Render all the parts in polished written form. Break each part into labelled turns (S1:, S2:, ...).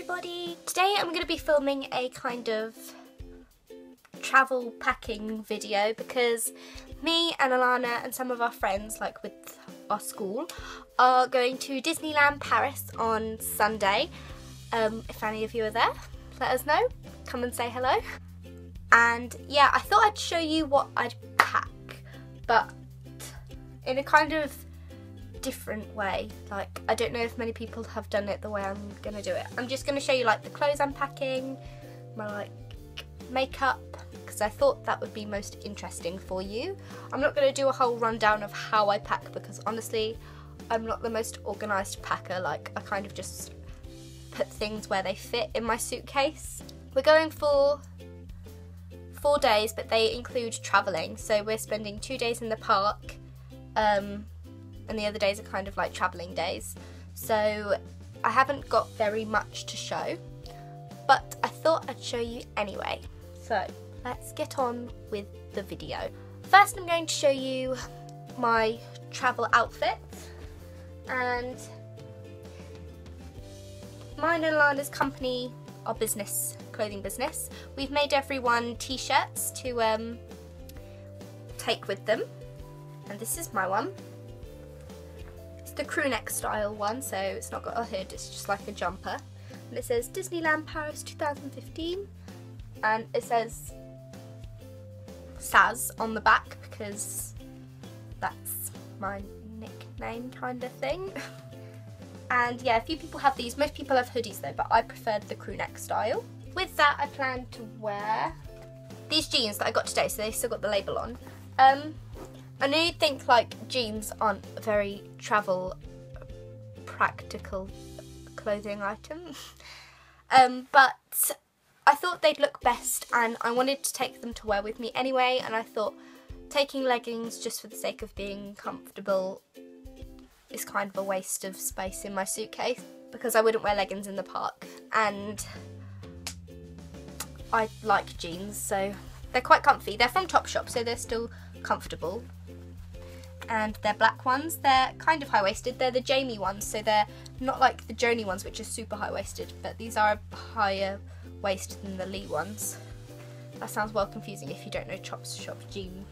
S1: everybody! Today I'm going to be filming a kind of travel packing video because me and Alanah and some of our friends, like with our school, are going to Disneyland Paris on Sunday. If any of you are there, let us know. Come and say hello. And yeah, I thought I'd show you what I'd pack, but in a kind of different way. Like, I don't know if many people have done it the way I'm gonna do it. I'm just gonna show you like the clothes I'm packing, my like makeup, because I thought that would be most interesting for you. I'm not gonna do a whole rundown of how I pack because honestly I'm not the most organised packer. Like, I kind of just put things where they fit in my suitcase. We're going for 4 days, but they include travelling, so we're spending 2 days in the park, and the other days are kind of like travelling days. So I haven't got very much to show, but I thought I'd show you anyway. So let's get on with the video. First I'm going to show you my travel outfit, and mine and Alana's company, our business, clothing business, we've made everyone t-shirts to take with them, and this is my one. It's the crew neck style one, so it's not got a hood, it's just like a jumper, and it says Disneyland Paris 2015, and it says Saz on the back because that's my nickname kind of thing. And yeah, a few people have these. Most people have hoodies though, but I preferred the crew neck style. With that, I plan to wear these jeans that I got today, so they still got the label on. I know you'd think like jeans aren't a very travel practical clothing item, but I thought they'd look best and I wanted to take them to wear with me anyway, and I thought taking leggings just for the sake of being comfortable is kind of a waste of space in my suitcase because I wouldn't wear leggings in the park, and I like jeans, so they're quite comfy. They're from Topshop, so they're still comfortable. And they're black ones. They're kind of high-waisted. They're the Jamie ones, so they're not like the Joni ones, which are super high-waisted, but these are higher waist than the Lee ones. That sounds well confusing if you don't know Topshop jean.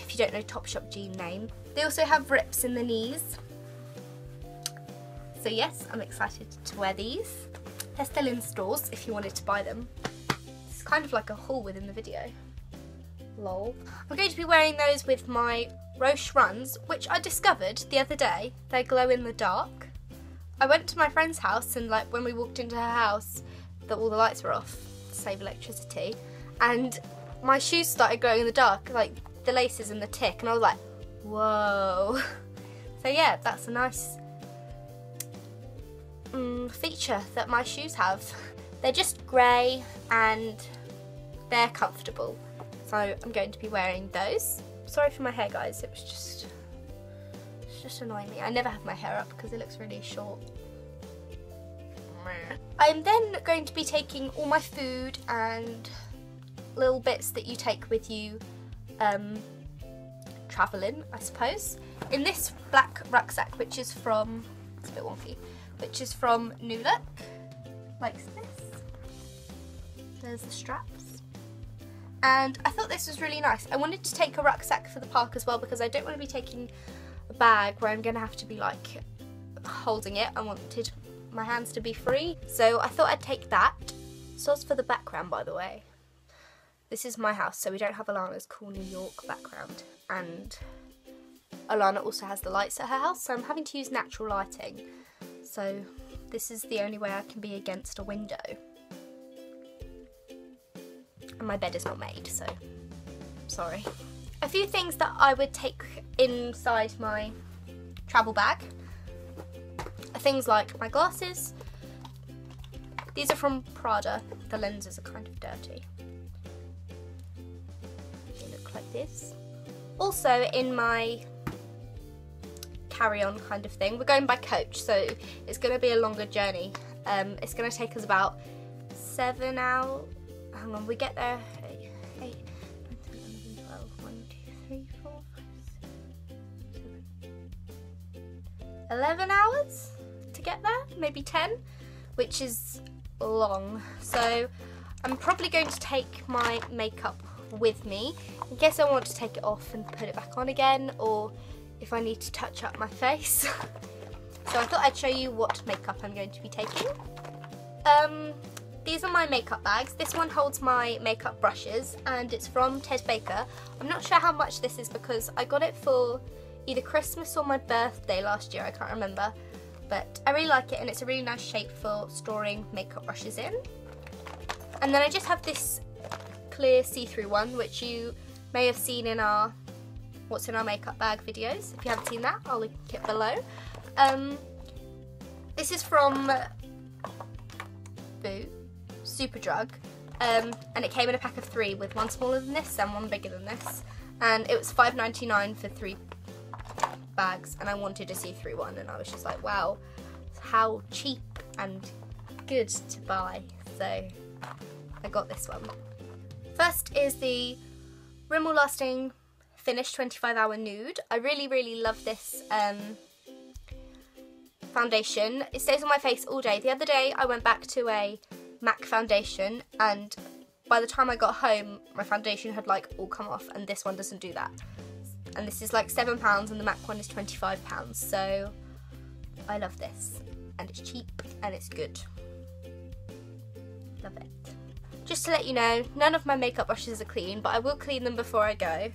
S1: If you don't know Topshop jean name. They also have rips in the knees. So yes, I'm excited to wear these. They're still in stores if you wanted to buy them. It's kind of like a haul within the video. Lol. I'm going to be wearing those with my Roche runs, which I discovered the other day. They glow in the dark. I went to my friend's house, and like when we walked into her house, all the lights were off to save electricity, and my shoes started glowing in the dark, like the laces and the tick, and I was like, whoa. So yeah, that's a nice feature that my shoes have. They're just grey and they're comfortable, so I'm going to be wearing those. Sorry for my hair, guys, it's just annoying me. I never have my hair up because it looks really short. I'm then going to be taking all my food and little bits that you take with you travelling, I suppose, in this black rucksack, which is from, it's a bit wonky, which is from New Look, like this. There's the straps. And I thought this was really nice. I wanted to take a rucksack for the park as well because I don't want to be taking a bag where I'm going to have to be like holding it. I wanted my hands to be free, so I thought I'd take that. So as for the background, by the way, this is my house, so we don't have Alana's cool New York background, and Alanah also has the lights at her house, so I'm having to use natural lighting. So this is the only way I can be against a window. And my bed is not made, so sorry. A few things that I would take inside my travel bag are things like my glasses. These are from Prada. The lenses are kind of dirty. They look like this. Also in my carry-on kind of thing, we're going by coach, so it's going to be a longer journey. It's going to take us about 7 hours. Hang on, we get there 8, 9, 10, 11, 12, 1, 2, 3, 4, 5, 6, 7, 11 hours to get there, maybe 10. which is long. So I'm probably going to take my makeup with me in case I want to take it off and put it back on again, or if I need to touch up my face. So I thought I'd show you what makeup I'm going to be taking. These are my makeup bags. This one holds my makeup brushes and it's from Ted Baker. I'm not sure how much this is because I got it for either Christmas or my birthday last year, I can't remember. But I really like it and it's a really nice shape for storing makeup brushes in. And then I just have this clear see-through one, which you may have seen in our what's in our makeup bag videos. If you haven't seen that, I'll link it below. This is from Superdrug, and it came in a pack of 3 with one smaller than this and one bigger than this, and it was $5.99 for 3 bags, and I wanted a see-through one and I was just like, wow, how cheap and good to buy, so I got this one. First is the Rimmel Lasting Finish 25 Hour Nude. I really love this foundation. It stays on my face all day. The other day I went back to a MAC foundation and by the time I got home my foundation had like all come off, and this one doesn't do that. And this is like £7 and the MAC one is £25, so I love this and it's cheap and it's good. Love it. Just to let you know, none of my makeup brushes are clean, but I will clean them before I go.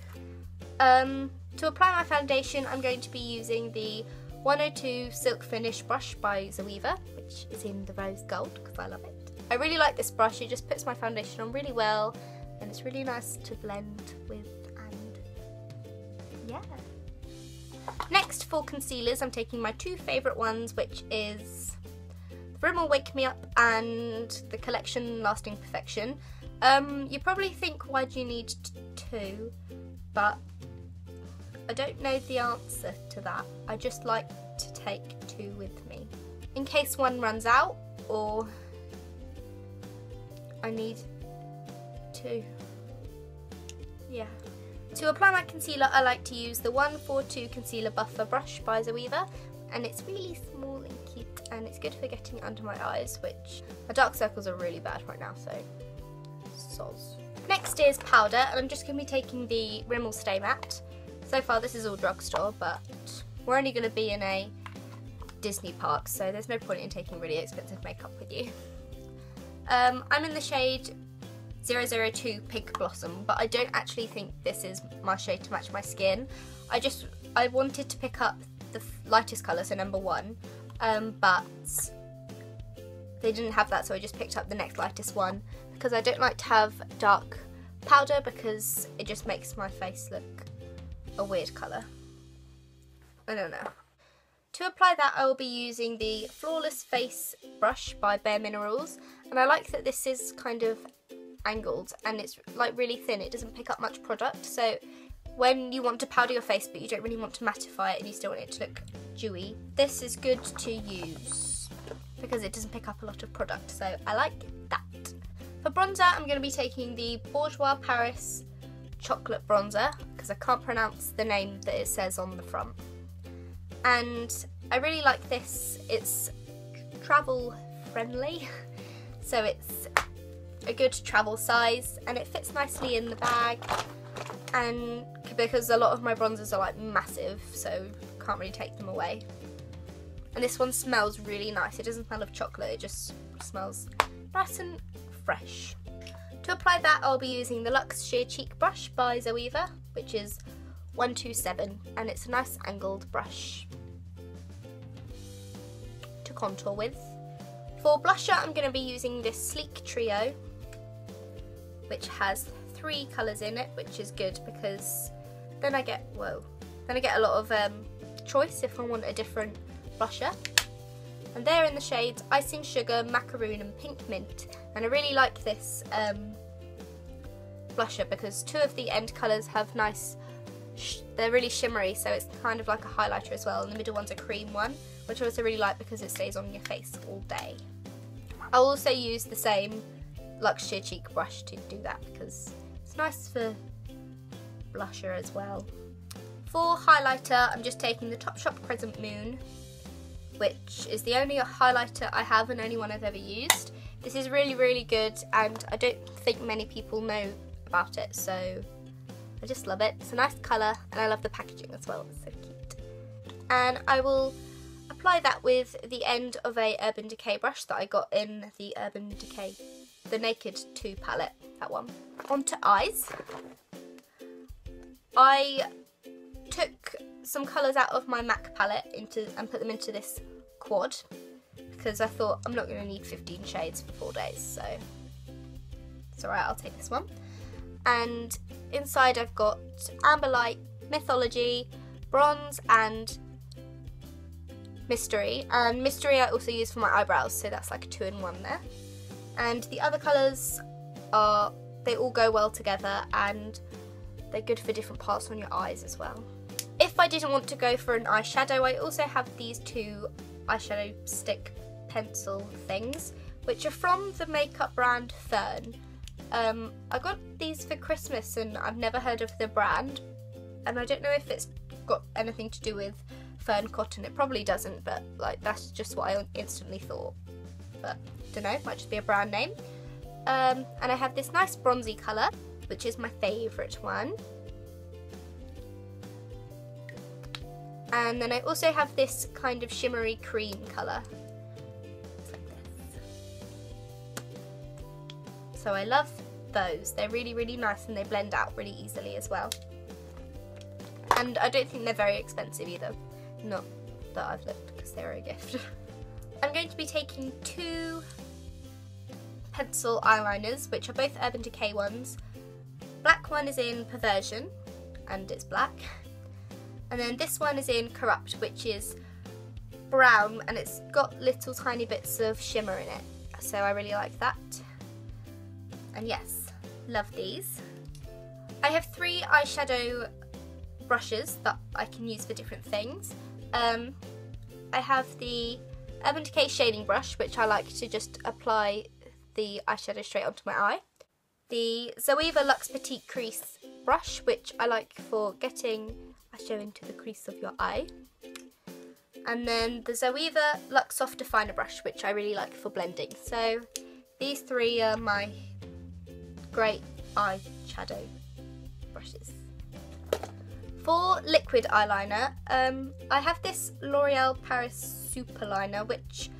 S1: To apply my foundation I'm going to be using the 102 Silk Finish brush by Zoeva, which is in the rose gold because I love it. I really like this brush, it just puts my foundation on really well and it's really nice to blend with, and yeah. Next, for concealers I'm taking my 2 favourite ones, which is the Rimmel Wake Me Up and the Collection Lasting Perfection. You probably think, why do you need 2? But I don't know the answer to that. I just like to take 2 with me in case one runs out or I need 2. Yeah. To apply my concealer I like to use the 142 Concealer Buffer brush by Zoeva, and it's really small and cute and it's good for getting under my eyes, which my dark circles are really bad right now, so soz. Next is powder, and I'm just going to be taking the Rimmel Stay Matte. So far this is all drugstore, but we're only going to be in a Disney park, so there's no point in taking really expensive makeup with you. I'm in the shade 002 Pink Blossom, but I don't actually think this is my shade to match my skin. I wanted to pick up the lightest colour, so number 1, but they didn't have that, so I just picked up the next lightest one because I don't like to have dark powder because it just makes my face look a weird colour. I don't know. To apply that I will be using the Flawless Face brush by Bare Minerals, and I like that this is kind of angled and it's like really thin, it doesn't pick up much product, so when you want to powder your face but you don't really want to mattify it and you still want it to look dewy, this is good to use because it doesn't pick up a lot of product, so I like that. For bronzer I'm going to be taking the Bourjois Paris Chocolate Bronzer because I can't pronounce the name that it says on the front. And I really like this, it's travel friendly, so it's a good travel size and it fits nicely in the bag, and because a lot of my bronzers are like massive, so can't really take them away. And this one smells really nice, it doesn't smell of chocolate, it just smells nice and fresh. To apply that I'll be using the Luxe Sheer Cheek brush by Zoeva, which is 127, and it's a nice angled brush to contour with. For blusher I'm going to be using this Sleek Trio, which has 3 colours in it, which is good because then I get a lot of choice if I want a different blusher. And they're in the shades Icing Sugar, Macaroon and Pink Mint, and I really like this blusher because 2 of the end colours have nice, they're really shimmery, so it's kind of like a highlighter as well, and the middle one's a cream one, which I also really like because it stays on your face all day. I'll also use the same Luxe Sheer Cheek brush to do that because it's nice for blusher as well. For highlighter I'm just taking the Topshop Crescent Moon, which is the only highlighter I have and only one I've ever used. This is really, really good, and I don't think many people know about it, so I just love it. It's a nice colour, and I love the packaging as well. It's so cute. And I will apply that with the end of a Urban Decay brush that I got in the Urban Decay, the Naked 2 palette, that one. Onto eyes. I took some colours out of my MAC palette and put them into this quad, because I thought I'm not going to need 15 shades for 4 days, so it's alright, I'll take this one. And inside I've got Amber Light, Mythology, Bronze and Mystery. And Mystery I also use for my eyebrows, so that's like a 2-in-1 there. And the other colours are, they all go well together and they're good for different parts on your eyes as well. If I didn't want to go for an eyeshadow, I also have these 2 eyeshadow stick pencil things, which are from the makeup brand Fern. I got these for Christmas and I've never heard of the brand, and I don't know if it's got anything to do with Fern cotton. It probably doesn't, but like that's just what I instantly thought, but don't know, might just be a brand name. And I have this nice bronzy colour, which is my favourite one. And then I also have this kind of shimmery cream colour. It's like this. So I love those. They're really, really nice and they blend out really easily as well. And I don't think they're very expensive either. Not that I've looked, because they were a gift. I'm going to be taking 2 pencil eyeliners, which are both Urban Decay ones. Black one is in Perversion, and it's black. And then this one is in Corrupt, which is brown, and it's got little tiny bits of shimmer in it. So I really like that. And yes, love these. I have 3 eyeshadow brushes that I can use for different things. I have the Urban Decay shading brush, which I like to just apply the eyeshadow straight onto my eye. The Zoeva Luxe Petite Crease brush, which I like for getting eyeshadow into the crease of your eye. And then the Zoeva Luxe Soft Definer brush, which I really like for blending. So these 3 are my great eyeshadow brushes. For liquid eyeliner, I have this L'Oreal Paris Super Liner, which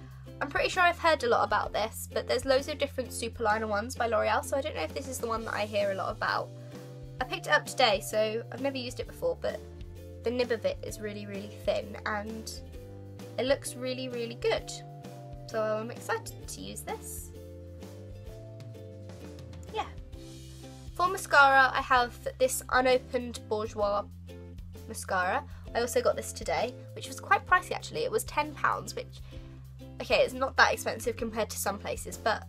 S1: I'm pretty sure I've heard a lot about this, but there's loads of different super liner ones by L'Oreal, so I don't know if this is the one that I hear a lot about. I picked it up today, so I've never used it before, but the nib of it is really, really thin and it looks really, really good. So I'm excited to use this. Yeah. For mascara, I have this unopened Bourjois mascara. I also got this today, which was quite pricey actually. It was £10, which, okay, it's not that expensive compared to some places, but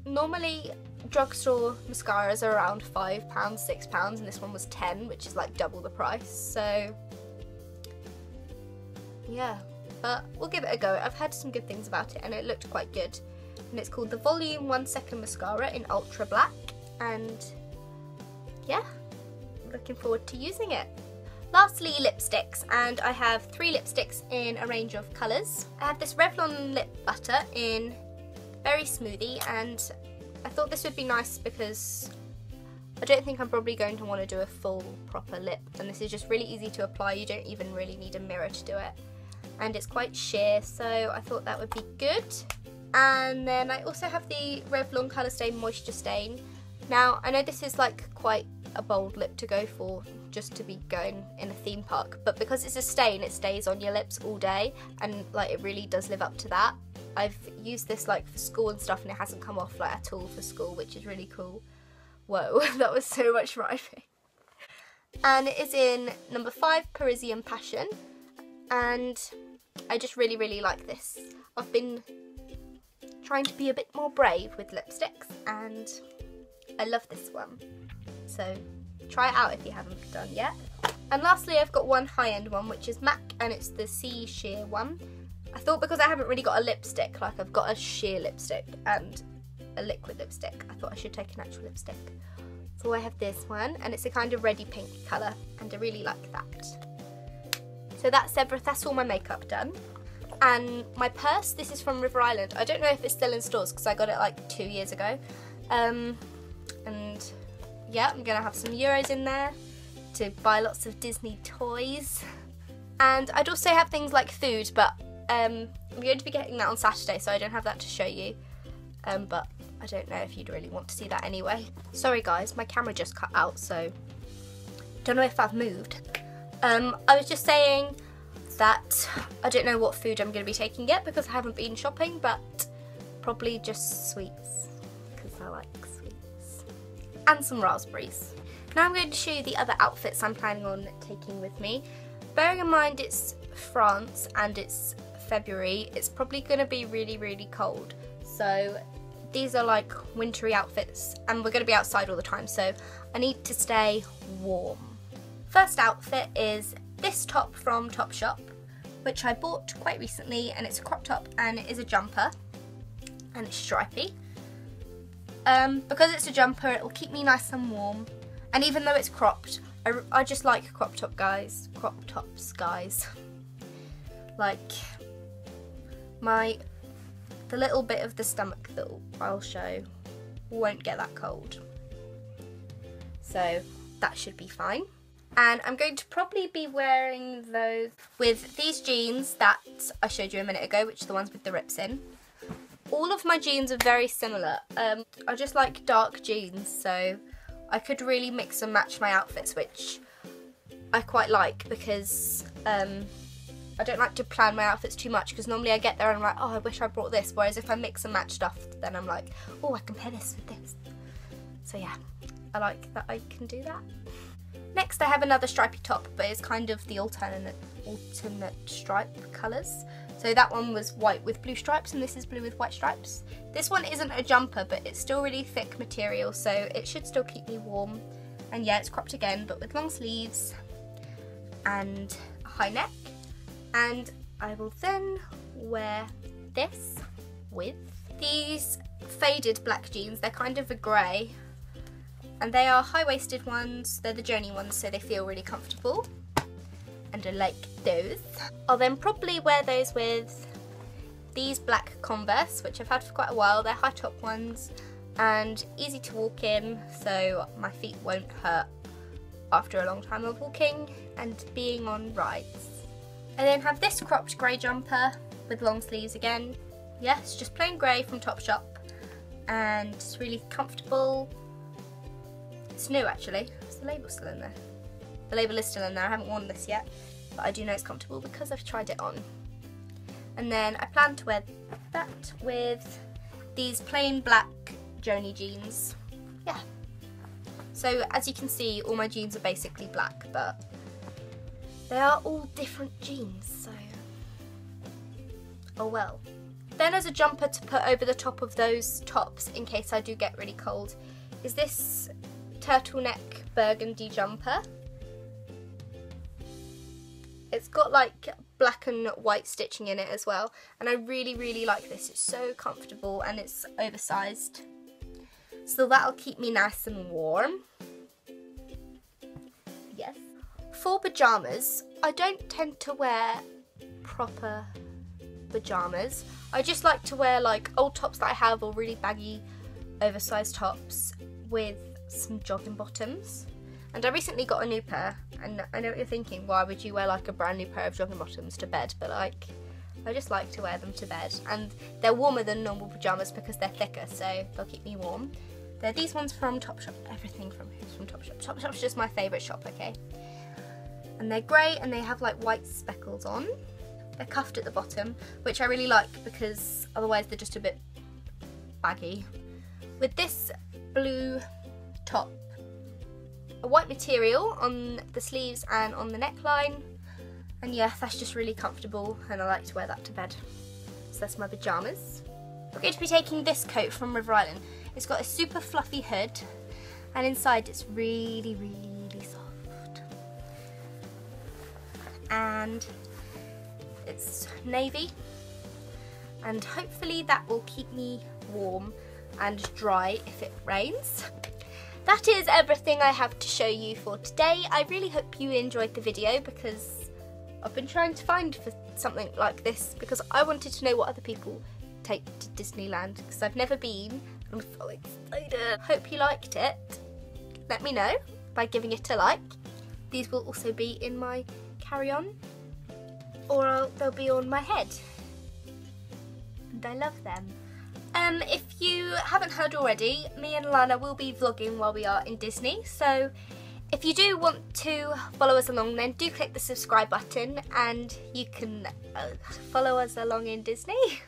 S1: normally drugstore mascaras are around £5, £6, and this one was 10, which is like double the price. So yeah, but we'll give it a go. I've heard some good things about it and it looked quite good. And it's called the Volume 1 Second Mascara in Ultra Black, and yeah, I'm looking forward to using it. Lastly, lipsticks, and I have 3 lipsticks in a range of colours. I have this Revlon Lip Butter in Berry Smoothie, and I thought this would be nice because I don't think I'm probably going to want to do a full proper lip, and this is just really easy to apply. You don't even really need a mirror to do it, and it's quite sheer, so I thought that would be good. And then I also have the Revlon Colorstay Moisture Stain. Now, I know this is like quite a bold lip to go for just to be going in a theme park, but because it's a stain, it stays on your lips all day, and like it really does live up to that. I've used this like for school and stuff, and it hasn't come off like at all for school, which is really cool. Whoa, that was so much rhyming. And it is in number 5 Parisian Passion, and I just really, really like this. I've been trying to be a bit more brave with lipsticks, and I love this one. So try it out if you haven't done yet. And lastly, I've got one high-end one, which is MAC, and it's the Sea Sheer one. I thought because I haven't really got a lipstick, like I've got a sheer lipstick and a liquid lipstick, I thought I should take an actual lipstick. So I have this one, and it's a kind of reddy pink colour, and I really like that. So that's all my makeup done. And my purse, this is from River Island. I don't know if it's still in stores because I got it like 2 years ago. And yeah, I'm gonna have some euros in there to buy lots of Disney toys. And I'd also have things like food, but I'm going to be getting that on Saturday, so I don't have that to show you. But I don't know if you'd really want to see that anyway. Sorry guys, my camera just cut out, so don't know if I've moved. I was just saying that I don't know what food I'm going to be taking yet because I haven't been shopping, but probably just sweets because I like sweets. And some raspberries. Now I'm going to show you the other outfits I'm planning on taking with me. Bearing in mind it's France and it's February, it's probably going to be really, really cold. So these are like wintry outfits and we're going to be outside all the time, so I need to stay warm. First outfit is this top from Topshop, which I bought quite recently, and it's a crop top and it is a jumper and it's stripy. Because it's a jumper, it will keep me nice and warm, and even though it's cropped, I just like crop tops, guys. Like the little bit of the stomach that I'll show won't get that cold, so that should be fine. And I'm going to probably be wearing those with these jeans that I showed you a minute ago, which are the ones with the rips in. All of my jeans are very similar. I just like dark jeans, so I could really mix and match my outfits, which I quite like because I don't like to plan my outfits too much, because normally I get there and I'm like, oh, I wish I brought this, whereas if I mix and match stuff, then I'm like, oh, I can pair this with this. So yeah, I like that I can do that. Next I have another stripy top, but it's kind of the alternate stripe colours. So that one was white with blue stripes and this is blue with white stripes. This one isn't a jumper, but it's still really thick material, so it should still keep me warm. And yeah, it's cropped again, but with long sleeves and a high neck. And I will then wear this with these faded black jeans. They're kind of a grey. And they are high-waisted ones, they're the Journey ones, so they feel really comfortable. And I like those. I'll then probably wear those with these black Converse, which I've had for quite a while. They're high top ones and easy to walk in, so my feet won't hurt after a long time of walking and being on rides. I then have this cropped grey jumper with long sleeves again. Yeah, it's just plain grey from Topshop and it's really comfortable. It's new actually. Is the label still in there? The label is still in there. I haven't worn this yet, but I do know it's comfortable because I've tried it on. And then I plan to wear that with these plain black Joni jeans. Yeah. So as you can see, all my jeans are basically black, but they are all different jeans, so oh well. Then as a jumper to put over the top of those tops in case I do get really cold is this turtleneck burgundy jumper. It's got like black and white stitching in it as well, and I really, really like this. It's so comfortable and it's oversized, so that'll keep me nice and warm. Yes. For pajamas, I don't tend to wear proper pajamas. I just like to wear like old tops that I have, or really baggy oversized tops with some jogging bottoms. And I recently got a new pair, and I know what you're thinking, why would you wear like a brand new pair of jogging bottoms to bed? But like, I just like to wear them to bed, and they're warmer than normal pajamas because they're thicker, so they'll keep me warm. They're these ones from Topshop. Everything from Topshop. Topshop's just my favourite shop, okay? And they're grey and they have like white speckles on. They're cuffed at the bottom, which I really like because otherwise they're just a bit baggy. With this blue top, a white material on the sleeves and on the neckline, and yeah, that's just really comfortable and I like to wear that to bed. So that's my pajamas. We're going to be taking this coat from River Island. It's got a super fluffy hood and inside it's really, really soft. And it's navy, and hopefully that will keep me warm and dry if it rains. That is everything I have to show you for today. I really hope you enjoyed the video because I've been trying to find for something like this because I wanted to know what other people take to Disneyland because I've never been. I'm so excited. Hope you liked it. Let me know by giving it a like. These will also be in my carry-on, or they'll be on my head. And I love them. If you haven't heard already, me and Alanah will be vlogging while we are in Disney, so if you do want to follow us along, then do click the subscribe button and you can follow us along in Disney.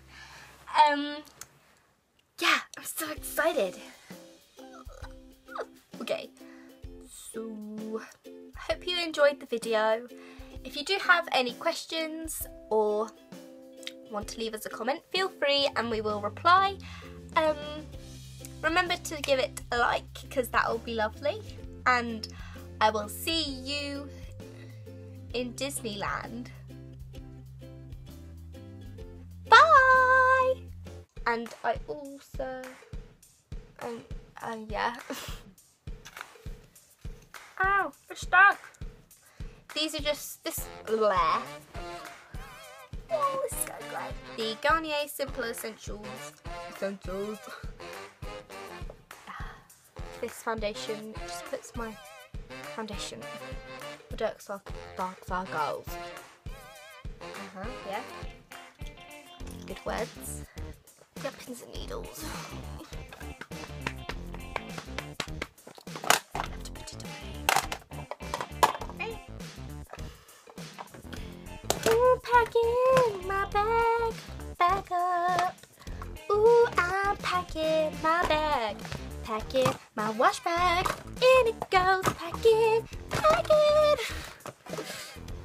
S1: Yeah, I'm so excited. Okay, so I hope you enjoyed the video. If you do have any questions or want to leave us a comment, feel free and we will reply. Remember to give it a like because that will be lovely, and I will see you in Disneyland. Bye! And I also, yeah. Ow, they're stuck. These are just, this, bleh. Oh, this is so great. The Garnier Simple Essentials. This foundation just puts my foundation for dark circles. Yeah. Good words. Yeah, pins and needles. Ooh, packing my bag, back up. Ooh, I'm packing my bag, packing my wash bag. In it goes, packing, packing.